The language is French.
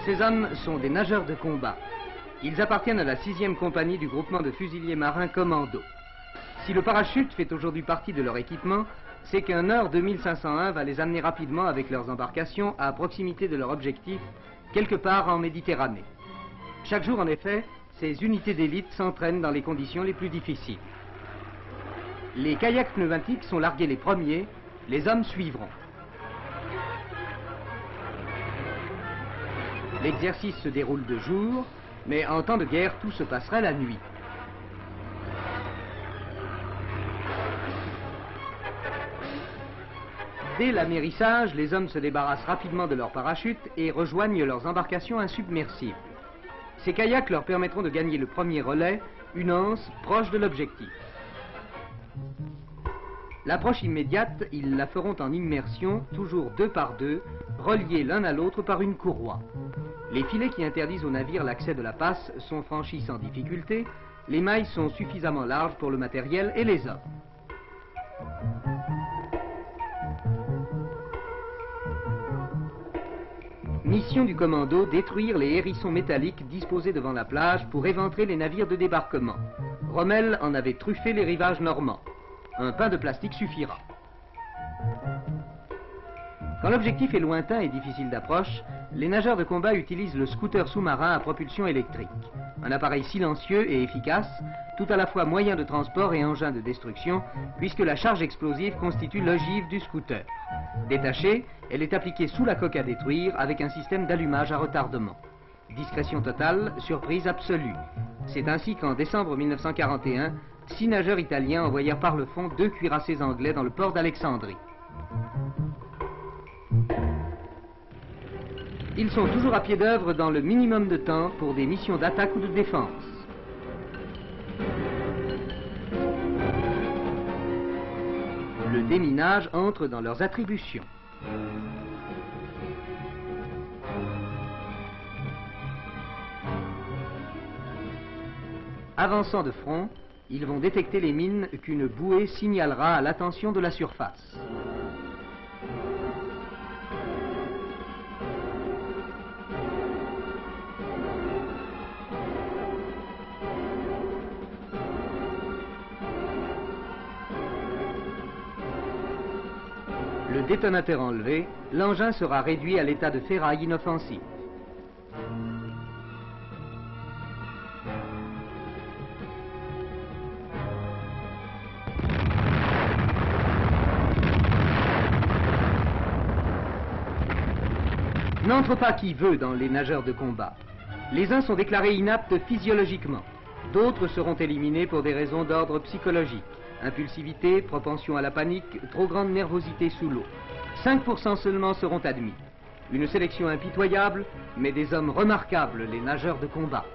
Ces hommes sont des nageurs de combat. Ils appartiennent à la 6e compagnie du groupement de fusiliers marins Commando. Si le parachute fait aujourd'hui partie de leur équipement, c'est qu'un Nord 2501 va les amener rapidement avec leurs embarcations à proximité de leur objectif, quelque part en Méditerranée. Chaque jour, en effet, ces unités d'élite s'entraînent dans les conditions les plus difficiles. Les kayaks pneumatiques sont largués les premiers, les hommes suivront. L'exercice se déroule de jour, mais en temps de guerre, tout se passerait la nuit. Dès l'amérissage, les hommes se débarrassent rapidement de leurs parachutes et rejoignent leurs embarcations insubmersibles. Ces kayaks leur permettront de gagner le premier relais, une anse proche de l'objectif. L'approche immédiate, ils la feront en immersion, toujours 2 par 2, reliés l'un à l'autre par une courroie. Les filets qui interdisent aux navires l'accès de la passe sont franchis sans difficulté, les mailles sont suffisamment larges pour le matériel et les hommes. Mission du commando, détruire les hérissons métalliques disposés devant la plage pour éventrer les navires de débarquement. Rommel en avait truffé les rivages normands. Un pain de plastique suffira. Quand l'objectif est lointain et difficile d'approche, les nageurs de combat utilisent le scooter sous-marin à propulsion électrique. Un appareil silencieux et efficace, tout à la fois moyen de transport et engin de destruction, puisque la charge explosive constitue l'ogive du scooter. Détachée, elle est appliquée sous la coque à détruire avec un système d'allumage à retardement. Discrétion totale, surprise absolue. C'est ainsi qu'en décembre 1941, 6 nageurs italiens envoyèrent par le fond 2 cuirassés anglais dans le port d'Alexandrie. Ils sont toujours à pied d'œuvre dans le minimum de temps pour des missions d'attaque ou de défense. Le déminage entre dans leurs attributions. Avançant de front, ils vont détecter les mines qu'une bouée signalera à l'attention de la surface. Le détonateur enlevé, l'engin sera réduit à l'état de ferraille inoffensive. N'entre pas qui veut dans les nageurs de combat. Les uns sont déclarés inaptes physiologiquement, d'autres seront éliminés pour des raisons d'ordre psychologique. Impulsivité, propension à la panique, trop grande nervosité sous l'eau. 5% seulement seront admis. Une sélection impitoyable, mais des hommes remarquables, les nageurs de combat.